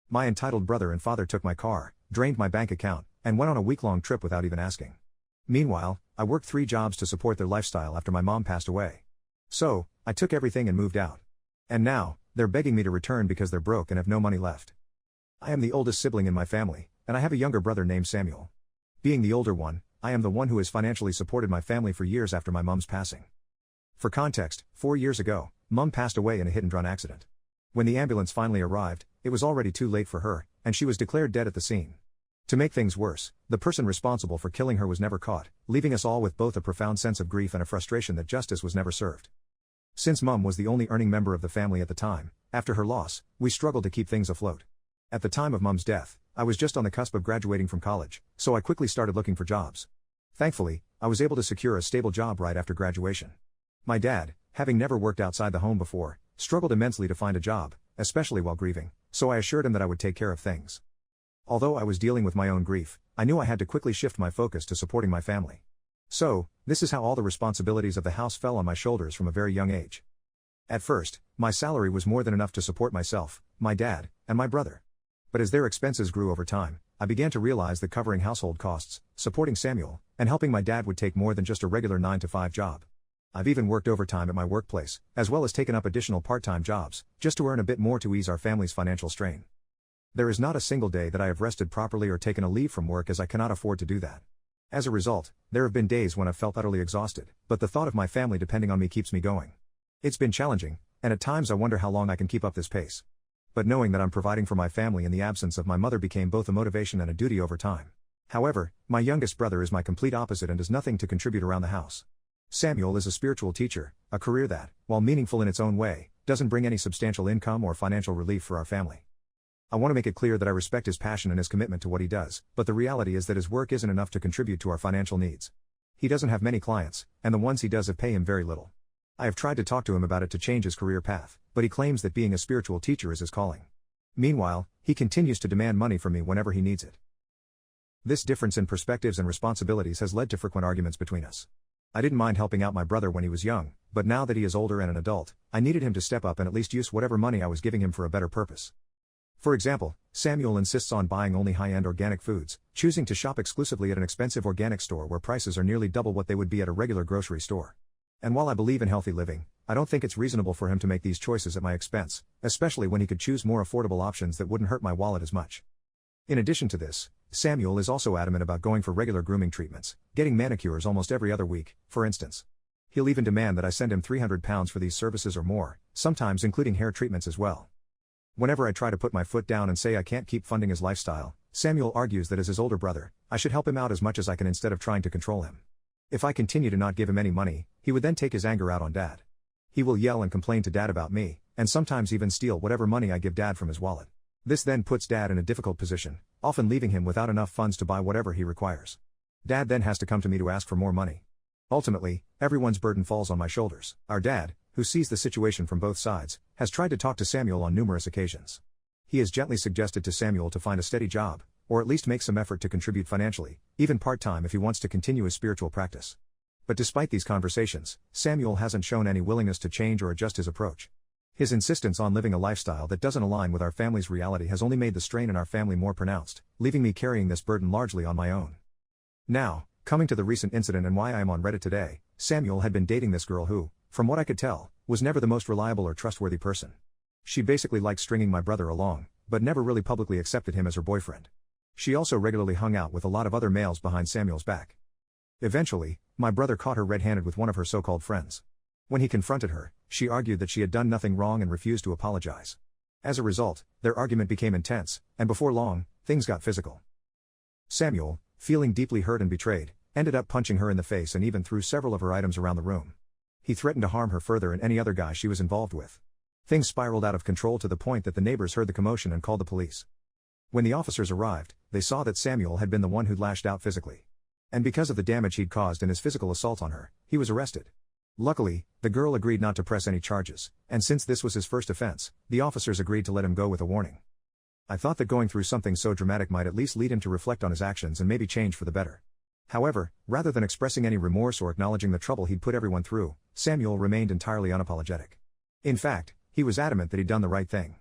My entitled brother and father took my car, drained my bank account, and went on a week-long trip without even asking. Meanwhile, I worked 3 jobs to support their lifestyle after my mom passed away. So, I took everything and moved out. And now, they're begging me to return because they're broke and have no money left. I am the oldest sibling in my family, and I have a younger brother named Samuel. Being the older one, I am the one who has financially supported my family for years after my mom's passing. For context, 4 years ago, Mom passed away in a hit-and-run accident. When the ambulance finally arrived, it was already too late for her, and she was declared dead at the scene. To make things worse, the person responsible for killing her was never caught, leaving us all with both a profound sense of grief and a frustration that justice was never served. Since Mom was the only earning member of the family at the time, after her loss, we struggled to keep things afloat. At the time of Mom's death, I was just on the cusp of graduating from college, so I quickly started looking for jobs. Thankfully, I was able to secure a stable job right after graduation. My dad, having never worked outside the home before, struggled immensely to find a job, especially while grieving, so I assured him that I would take care of things. Although I was dealing with my own grief, I knew I had to quickly shift my focus to supporting my family. So, this is how all the responsibilities of the house fell on my shoulders from a very young age. At first, my salary was more than enough to support myself, my dad, and my brother. But as their expenses grew over time, I began to realize that covering household costs, supporting Samuel, and helping my dad would take more than just a regular 9-to-5 job. I've even worked overtime at my workplace, as well as taken up additional part-time jobs, just to earn a bit more to ease our family's financial strain. There is not a single day that I have rested properly or taken a leave from work, as I cannot afford to do that. As a result, there have been days when I've felt utterly exhausted, but the thought of my family depending on me keeps me going. It's been challenging, and at times I wonder how long I can keep up this pace. But knowing that I'm providing for my family in the absence of my mother became both a motivation and a duty over time. However, my youngest brother is my complete opposite and does nothing to contribute around the house. Samuel is a spiritual teacher, a career that, while meaningful in its own way, doesn't bring any substantial income or financial relief for our family. I want to make it clear that I respect his passion and his commitment to what he does, but the reality is that his work isn't enough to contribute to our financial needs. He doesn't have many clients, and the ones he does have pay him very little. I have tried to talk to him about it to change his career path, but he claims that being a spiritual teacher is his calling. Meanwhile, he continues to demand money from me whenever he needs it. This difference in perspectives and responsibilities has led to frequent arguments between us. I didn't mind helping out my brother when he was young, but now that he is older and an adult, I needed him to step up and at least use whatever money I was giving him for a better purpose. For example, Samuel insists on buying only high-end organic foods, choosing to shop exclusively at an expensive organic store where prices are nearly double what they would be at a regular grocery store. And while I believe in healthy living, I don't think it's reasonable for him to make these choices at my expense, especially when he could choose more affordable options that wouldn't hurt my wallet as much. In addition to this, Samuel is also adamant about going for regular grooming treatments, getting manicures almost every other week, for instance. He'll even demand that I send him £300 for these services or more, sometimes including hair treatments as well. Whenever I try to put my foot down and say I can't keep funding his lifestyle, Samuel argues that as his older brother, I should help him out as much as I can instead of trying to control him. If I continue to not give him any money, he would then take his anger out on Dad. He will yell and complain to Dad about me, and sometimes even steal whatever money I give Dad from his wallet. This then puts Dad in a difficult position, often leaving him without enough funds to buy whatever he requires. Dad then has to come to me to ask for more money. Ultimately, everyone's burden falls on my shoulders. Our dad, who sees the situation from both sides, has tried to talk to Samuel on numerous occasions. He has gently suggested to Samuel to find a steady job, or at least make some effort to contribute financially, even part-time if he wants to continue his spiritual practice. But despite these conversations, Samuel hasn't shown any willingness to change or adjust his approach. His insistence on living a lifestyle that doesn't align with our family's reality has only made the strain in our family more pronounced, leaving me carrying this burden largely on my own. Now, coming to the recent incident and why I am on Reddit today, Samuel had been dating this girl who, from what I could tell, was never the most reliable or trustworthy person. She basically liked stringing my brother along, but never really publicly accepted him as her boyfriend. She also regularly hung out with a lot of other males behind Samuel's back. Eventually, my brother caught her red-handed with one of her so-called friends. When he confronted her, she argued that she had done nothing wrong and refused to apologize. As a result, their argument became intense, and before long, things got physical. Samuel, feeling deeply hurt and betrayed, ended up punching her in the face and even threw several of her items around the room. He threatened to harm her further and any other guy she was involved with. Things spiraled out of control to the point that the neighbors heard the commotion and called the police. When the officers arrived, they saw that Samuel had been the one who'd lashed out physically. And because of the damage he'd caused in his physical assault on her, he was arrested. Luckily, the girl agreed not to press any charges, and since this was his first offense, the officers agreed to let him go with a warning. I thought that going through something so dramatic might at least lead him to reflect on his actions and maybe change for the better. However, rather than expressing any remorse or acknowledging the trouble he'd put everyone through, Samuel remained entirely unapologetic. In fact, he was adamant that he'd done the right thing.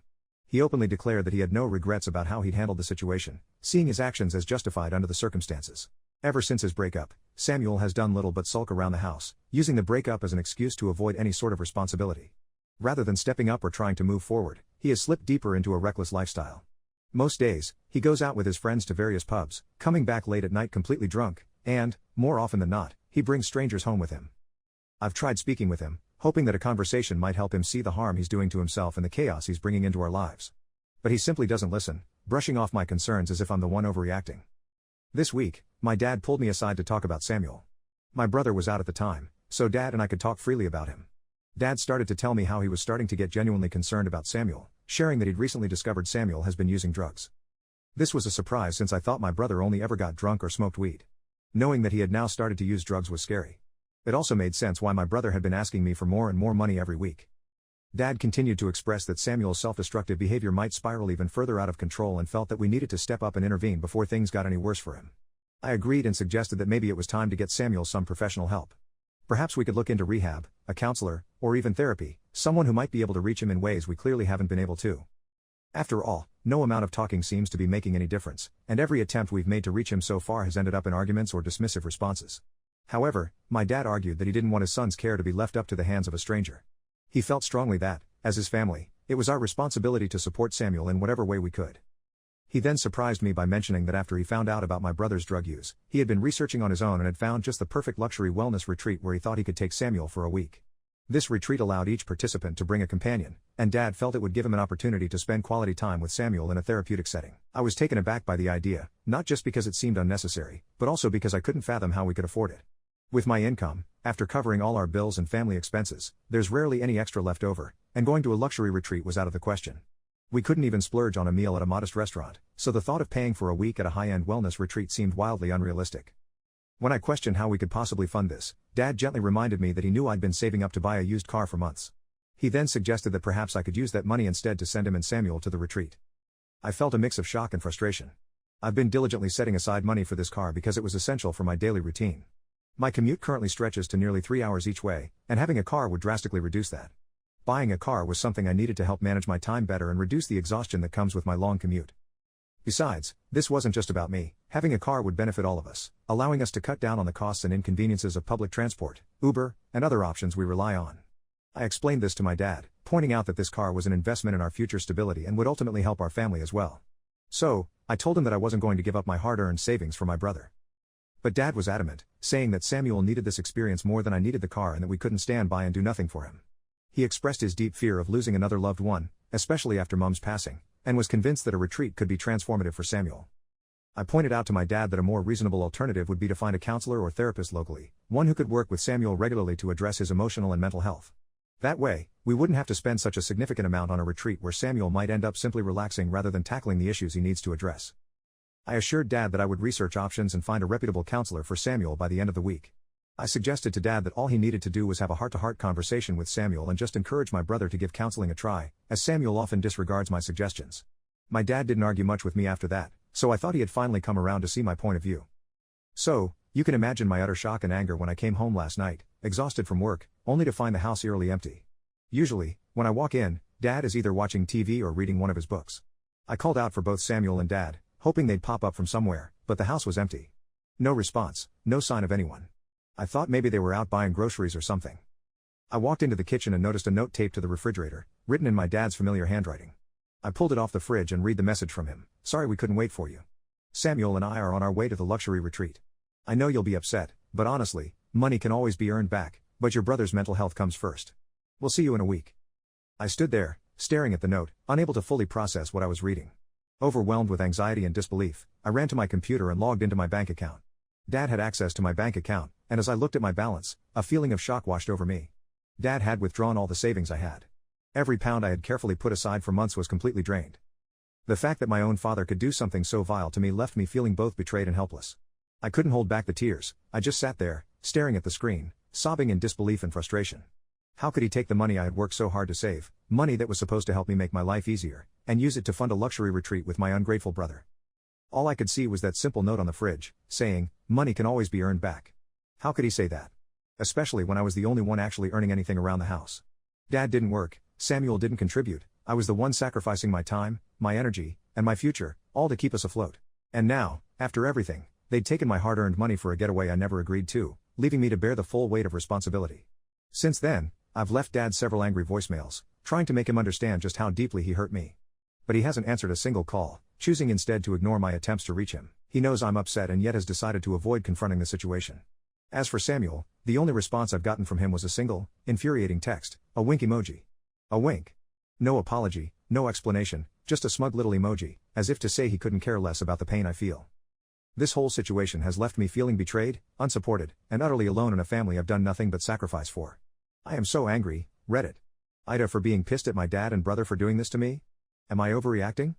He openly declared that he had no regrets about how he'd handled the situation, seeing his actions as justified under the circumstances. Ever since his breakup, Samuel has done little but sulk around the house, using the breakup as an excuse to avoid any sort of responsibility. Rather than stepping up or trying to move forward, he has slipped deeper into a reckless lifestyle. Most days, he goes out with his friends to various pubs, coming back late at night completely drunk, and, more often than not, he brings strangers home with him. I've tried speaking with him, hoping that a conversation might help him see the harm he's doing to himself and the chaos he's bringing into our lives. But he simply doesn't listen, brushing off my concerns as if I'm the one overreacting. This week, my dad pulled me aside to talk about Samuel. My brother was out at the time, so Dad and I could talk freely about him. Dad started to tell me how he was starting to get genuinely concerned about Samuel, sharing that he'd recently discovered Samuel has been using drugs. This was a surprise since I thought my brother only ever got drunk or smoked weed. Knowing that he had now started to use drugs was scary. It also made sense why my brother had been asking me for more and more money every week. Dad continued to express that Samuel's self-destructive behavior might spiral even further out of control and felt that we needed to step up and intervene before things got any worse for him. I agreed and suggested that maybe it was time to get Samuel some professional help. Perhaps we could look into rehab, a counselor, or even therapy, someone who might be able to reach him in ways we clearly haven't been able to. After all, no amount of talking seems to be making any difference, and every attempt we've made to reach him so far has ended up in arguments or dismissive responses. However, my dad argued that he didn't want his son's care to be left up to the hands of a stranger. He felt strongly that, as his family, it was our responsibility to support Samuel in whatever way we could. He then surprised me by mentioning that after he found out about my brother's drug use, he had been researching on his own and had found just the perfect luxury wellness retreat where he thought he could take Samuel for a week. This retreat allowed each participant to bring a companion, and Dad felt it would give him an opportunity to spend quality time with Samuel in a therapeutic setting. I was taken aback by the idea, not just because it seemed unnecessary, but also because I couldn't fathom how we could afford it. With my income, after covering all our bills and family expenses, there's rarely any extra left over, and going to a luxury retreat was out of the question. We couldn't even splurge on a meal at a modest restaurant, so the thought of paying for a week at a high-end wellness retreat seemed wildly unrealistic. When I questioned how we could possibly fund this, Dad gently reminded me that he knew I'd been saving up to buy a used car for months. He then suggested that perhaps I could use that money instead to send him and Samuel to the retreat. I felt a mix of shock and frustration. I've been diligently setting aside money for this car because it was essential for my daily routine. My commute currently stretches to nearly 3 hours each way, and having a car would drastically reduce that. Buying a car was something I needed to help manage my time better and reduce the exhaustion that comes with my long commute. Besides, this wasn't just about me. Having a car would benefit all of us, allowing us to cut down on the costs and inconveniences of public transport, Uber, and other options we rely on. I explained this to my dad, pointing out that this car was an investment in our future stability and would ultimately help our family as well. So, I told him that I wasn't going to give up my hard-earned savings for my brother. But Dad was adamant, saying that Samuel needed this experience more than I needed the car and that we couldn't stand by and do nothing for him. He expressed his deep fear of losing another loved one, especially after Mom's passing, and was convinced that a retreat could be transformative for Samuel. I pointed out to my dad that a more reasonable alternative would be to find a counselor or therapist locally, one who could work with Samuel regularly to address his emotional and mental health. That way, we wouldn't have to spend such a significant amount on a retreat where Samuel might end up simply relaxing rather than tackling the issues he needs to address. I assured Dad that I would research options and find a reputable counselor for Samuel by the end of the week. I suggested to Dad that all he needed to do was have a heart-to-heart conversation with Samuel and just encourage my brother to give counseling a try, as Samuel often disregards my suggestions. My dad didn't argue much with me after that, so I thought he had finally come around to see my point of view. So, you can imagine my utter shock and anger when I came home last night, exhausted from work, only to find the house eerily empty. Usually, when I walk in, Dad is either watching TV or reading one of his books. I called out for both Samuel and Dad, hoping they'd pop up from somewhere, but the house was empty. No response, no sign of anyone. I thought maybe they were out buying groceries or something. I walked into the kitchen and noticed a note taped to the refrigerator, written in my dad's familiar handwriting. I pulled it off the fridge and read the message from him. Sorry we couldn't wait for you. Samuel and I are on our way to the luxury retreat. I know you'll be upset, but honestly, money can always be earned back, but your brother's mental health comes first. We'll see you in a week. I stood there, staring at the note, unable to fully process what I was reading. Overwhelmed with anxiety and disbelief, I ran to my computer and logged into my bank account. Dad had access to my bank account, and as I looked at my balance, a feeling of shock washed over me. Dad had withdrawn all the savings I had. Every pound I had carefully put aside for months was completely drained. The fact that my own father could do something so vile to me left me feeling both betrayed and helpless. I couldn't hold back the tears. I just sat there, staring at the screen, sobbing in disbelief and frustration. How could he take the money I had worked so hard to save, money that was supposed to help me make my life easier, and use it to fund a luxury retreat with my ungrateful brother? All I could see was that simple note on the fridge, saying, money can always be earned back. How could he say that? Especially when I was the only one actually earning anything around the house. Dad didn't work, Samuel didn't contribute, I was the one sacrificing my time, my energy, and my future, all to keep us afloat. And now, after everything, they'd taken my hard-earned money for a getaway I never agreed to, leaving me to bear the full weight of responsibility. Since then, I've left Dad several angry voicemails, trying to make him understand just how deeply he hurt me. But he hasn't answered a single call, choosing instead to ignore my attempts to reach him. He knows I'm upset and yet has decided to avoid confronting the situation. As for Samuel, the only response I've gotten from him was a single, infuriating text, a wink emoji. A wink. No apology, no explanation, just a smug little emoji, as if to say he couldn't care less about the pain I feel. This whole situation has left me feeling betrayed, unsupported, and utterly alone in a family I've done nothing but sacrifice for. I am so angry. Reddit. Ida for being pissed at my dad and brother for doing this to me? Am I overreacting?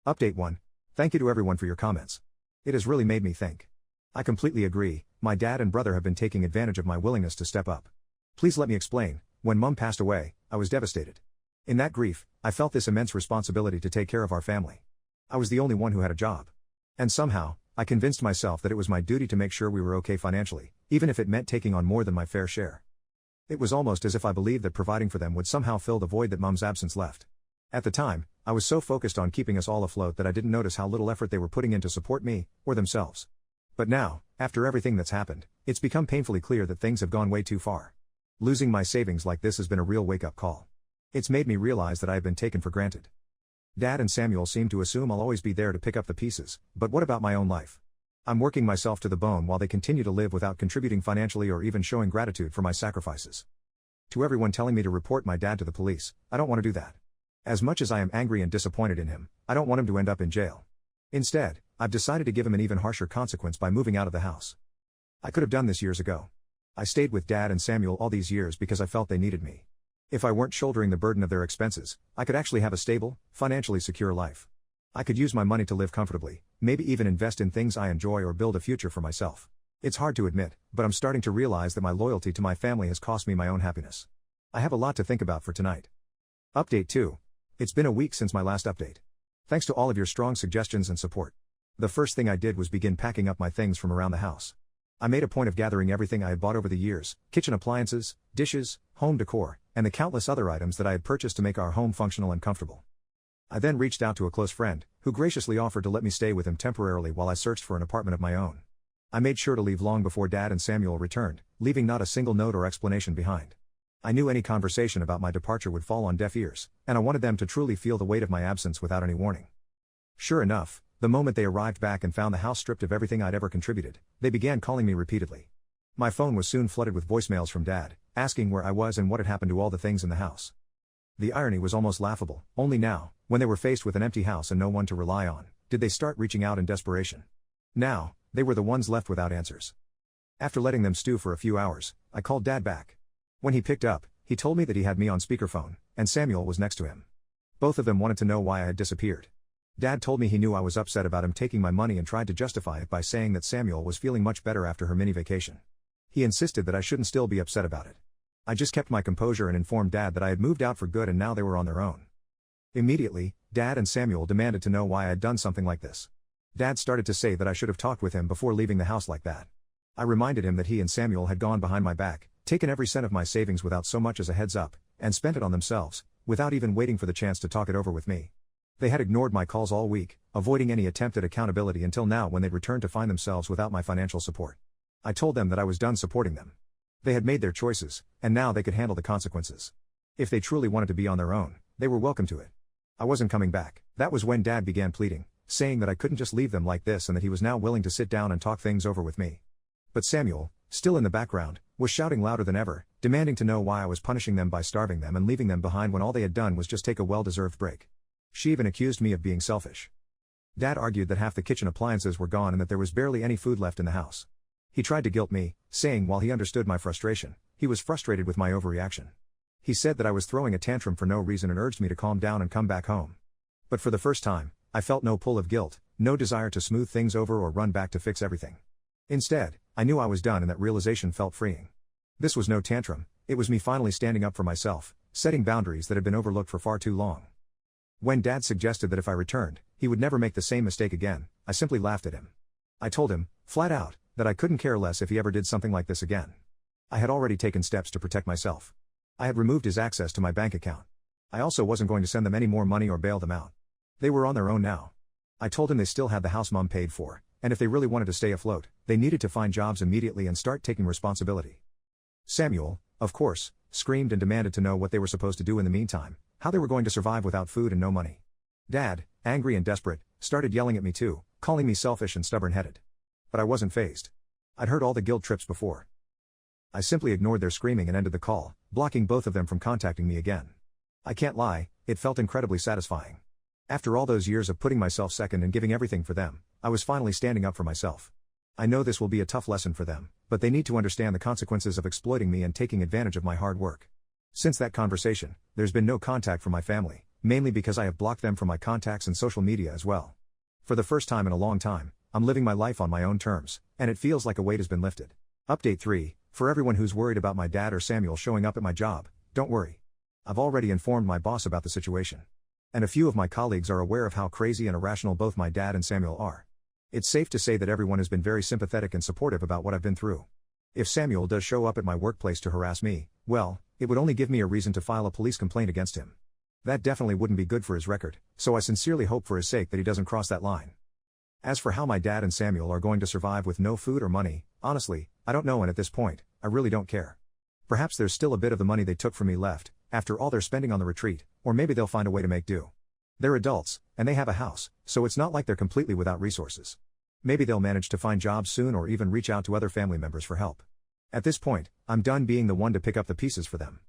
Update 1. Thank you to everyone for your comments. It has really made me think. I completely agree, my dad and brother have been taking advantage of my willingness to step up. Please let me explain. When Mum passed away, I was devastated. In that grief, I felt this immense responsibility to take care of our family. I was the only one who had a job. And somehow, I convinced myself that it was my duty to make sure we were okay financially, even if it meant taking on more than my fair share. It was almost as if I believed that providing for them would somehow fill the void that Mum's absence left. At the time, I was so focused on keeping us all afloat that I didn't notice how little effort they were putting in to support me, or themselves. But now, after everything that's happened, it's become painfully clear that things have gone way too far. Losing my savings like this has been a real wake-up call. It's made me realize that I have been taken for granted. Dad and Samuel seem to assume I'll always be there to pick up the pieces, but what about my own life? I'm working myself to the bone while they continue to live without contributing financially or even showing gratitude for my sacrifices. To everyone telling me to report my dad to the police, I don't want to do that. As much as I am angry and disappointed in him, I don't want him to end up in jail. Instead, I've decided to give him an even harsher consequence by moving out of the house. I could have done this years ago. I stayed with Dad and Samuel all these years because I felt they needed me. If I weren't shouldering the burden of their expenses, I could actually have a stable, financially secure life. I could use my money to live comfortably, maybe even invest in things I enjoy or build a future for myself. It's hard to admit, but I'm starting to realize that my loyalty to my family has cost me my own happiness. I have a lot to think about for tonight. Update 2. It's been a week since my last update. Thanks to all of your strong suggestions and support. The first thing I did was begin packing up my things from around the house. I made a point of gathering everything I had bought over the years, kitchen appliances, dishes, home decor, and the countless other items that I had purchased to make our home functional and comfortable. I then reached out to a close friend, who graciously offered to let me stay with him temporarily while I searched for an apartment of my own. I made sure to leave long before Dad and Samuel returned, leaving not a single note or explanation behind. I knew any conversation about my departure would fall on deaf ears, and I wanted them to truly feel the weight of my absence without any warning. Sure enough, the moment they arrived back and found the house stripped of everything I'd ever contributed, they began calling me repeatedly. My phone was soon flooded with voicemails from Dad, asking where I was and what had happened to all the things in the house. The irony was almost laughable. Only now, when they were faced with an empty house and no one to rely on, did they start reaching out in desperation. Now, they were the ones left without answers. After letting them stew for a few hours, I called Dad back. When he picked up, he told me that he had me on speakerphone, and Samuel was next to him. Both of them wanted to know why I had disappeared. Dad told me he knew I was upset about him taking my money and tried to justify it by saying that Samuel was feeling much better after her mini vacation. He insisted that I shouldn't still be upset about it. I just kept my composure and informed Dad that I had moved out for good and now they were on their own. Immediately, Dad and Samuel demanded to know why I had done something like this. Dad started to say that I should have talked with him before leaving the house like that. I reminded him that he and Samuel had gone behind my back, taken every cent of my savings without so much as a heads up, and spent it on themselves, without even waiting for the chance to talk it over with me. They had ignored my calls all week, avoiding any attempt at accountability until now when they'd returned to find themselves without my financial support. I told them that I was done supporting them. They had made their choices, and now they could handle the consequences. If they truly wanted to be on their own, they were welcome to it. I wasn't coming back. That was when Dad began pleading, saying that I couldn't just leave them like this and that he was now willing to sit down and talk things over with me. But Samuel, still in the background, was shouting louder than ever, demanding to know why I was punishing them by starving them and leaving them behind when all they had done was just take a well-deserved break. She even accused me of being selfish. Dad argued that half the kitchen appliances were gone and that there was barely any food left in the house. He tried to guilt me, saying while he understood my frustration, he was frustrated with my overreaction. He said that I was throwing a tantrum for no reason and urged me to calm down and come back home. But for the first time, I felt no pull of guilt, no desire to smooth things over or run back to fix everything. Instead, I knew I was done and that realization felt freeing. This was no tantrum, it was me finally standing up for myself, setting boundaries that had been overlooked for far too long. When Dad suggested that if I returned, he would never make the same mistake again, I simply laughed at him. I told him, flat out, that I couldn't care less if he ever did something like this again. I had already taken steps to protect myself. I had removed his access to my bank account. I also wasn't going to send them any more money or bail them out. They were on their own now. I told him they still had the house Mom paid for, and if they really wanted to stay afloat, they needed to find jobs immediately and start taking responsibility. Samuel, of course, screamed and demanded to know what they were supposed to do in the meantime, how they were going to survive without food and no money. Dad, angry and desperate, started yelling at me too, calling me selfish and stubborn-headed. But I wasn't fazed. I'd heard all the guilt trips before. I simply ignored their screaming and ended the call, blocking both of them from contacting me again. I can't lie, it felt incredibly satisfying. After all those years of putting myself second and giving everything for them, I was finally standing up for myself. I know this will be a tough lesson for them, but they need to understand the consequences of exploiting me and taking advantage of my hard work. Since that conversation, there's been no contact from my family, mainly because I have blocked them from my contacts and social media as well. For the first time in a long time, I'm living my life on my own terms, and it feels like a weight has been lifted. Update 3, for everyone who's worried about my dad or Samuel showing up at my job, don't worry. I've already informed my boss about the situation. And a few of my colleagues are aware of how crazy and irrational both my dad and Samuel are. It's safe to say that everyone has been very sympathetic and supportive about what I've been through. If Samuel does show up at my workplace to harass me, well, it would only give me a reason to file a police complaint against him. That definitely wouldn't be good for his record, so I sincerely hope for his sake that he doesn't cross that line. As for how my dad and Samuel are going to survive with no food or money, honestly, I don't know, and at this point, I really don't care. Perhaps there's still a bit of the money they took from me left, after all their spending on the retreat, or maybe they'll find a way to make do. They're adults, and they have a house, so it's not like they're completely without resources. Maybe they'll manage to find jobs soon or even reach out to other family members for help. At this point, I'm done being the one to pick up the pieces for them.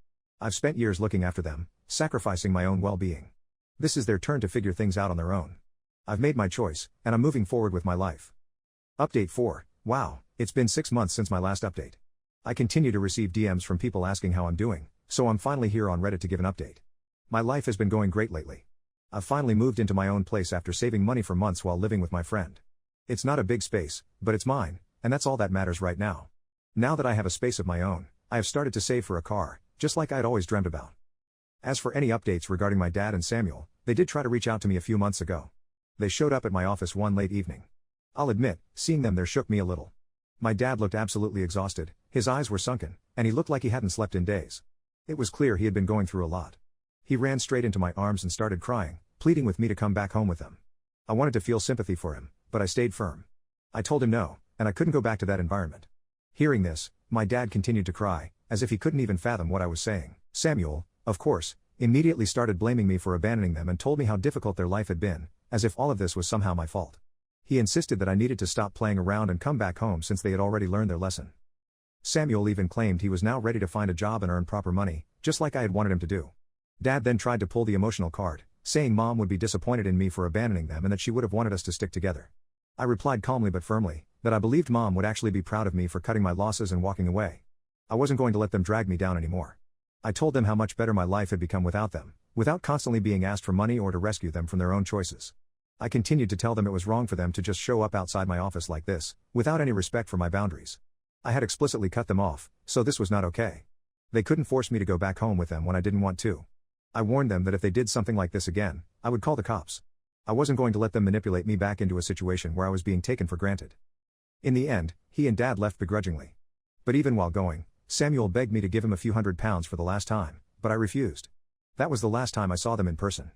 I've spent years looking after them, sacrificing my own well-being. This is their turn to figure things out on their own. I've made my choice, and I'm moving forward with my life. Update 4, wow, it's been 6 months since my last update. I continue to receive DMs from people asking how I'm doing, so I'm finally here on Reddit to give an update. My life has been going great lately. I've finally moved into my own place after saving money for months while living with my friend. It's not a big space, but it's mine, and that's all that matters right now. Now that I have a space of my own, I have started to save for a car, just like I'd always dreamt about. As for any updates regarding my dad and Samuel, they did try to reach out to me a few months ago. They showed up at my office one late evening. I'll admit, seeing them there shook me a little. My dad looked absolutely exhausted, his eyes were sunken, and he looked like he hadn't slept in days. It was clear he had been going through a lot. He ran straight into my arms and started crying, pleading with me to come back home with them. I wanted to feel sympathy for him, but I stayed firm. I told him no, and I couldn't go back to that environment. Hearing this, my dad continued to cry, as if he couldn't even fathom what I was saying. Samuel, of course, immediately started blaming me for abandoning them and told me how difficult their life had been, as if all of this was somehow my fault. He insisted that I needed to stop playing around and come back home since they had already learned their lesson. Samuel even claimed he was now ready to find a job and earn proper money, just like I had wanted him to do. Dad then tried to pull the emotional card, saying Mom would be disappointed in me for abandoning them and that she would have wanted us to stick together. I replied calmly but firmly, that I believed Mom would actually be proud of me for cutting my losses and walking away. I wasn't going to let them drag me down anymore. I told them how much better my life had become without them, without constantly being asked for money or to rescue them from their own choices. I continued to tell them it was wrong for them to just show up outside my office like this, without any respect for my boundaries. I had explicitly cut them off, so this was not okay. They couldn't force me to go back home with them when I didn't want to. I warned them that if they did something like this again, I would call the cops. I wasn't going to let them manipulate me back into a situation where I was being taken for granted. In the end, he and Dad left begrudgingly. But even while going, Samuel begged me to give him a few £100s for the last time, but I refused. That was the last time I saw them in person.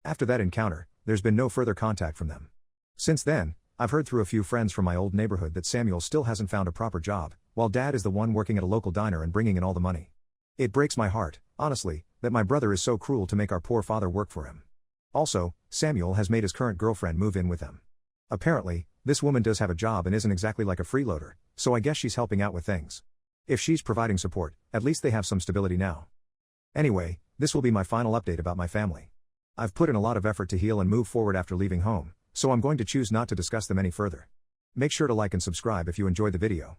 After that encounter, there's been no further contact from them. Since then, I've heard through a few friends from my old neighborhood that Samuel still hasn't found a proper job, while Dad is the one working at a local diner and bringing in all the money. It breaks my heart, honestly, that my brother is so cruel to make our poor father work for him. Also, Samuel has made his current girlfriend move in with them. Apparently, this woman does have a job and isn't exactly like a freeloader, so I guess she's helping out with things. If she's providing support, at least they have some stability now. Anyway, this will be my final update about my family. I've put in a lot of effort to heal and move forward after leaving home, so I'm going to choose not to discuss them any further. Make sure to like and subscribe if you enjoyed the video.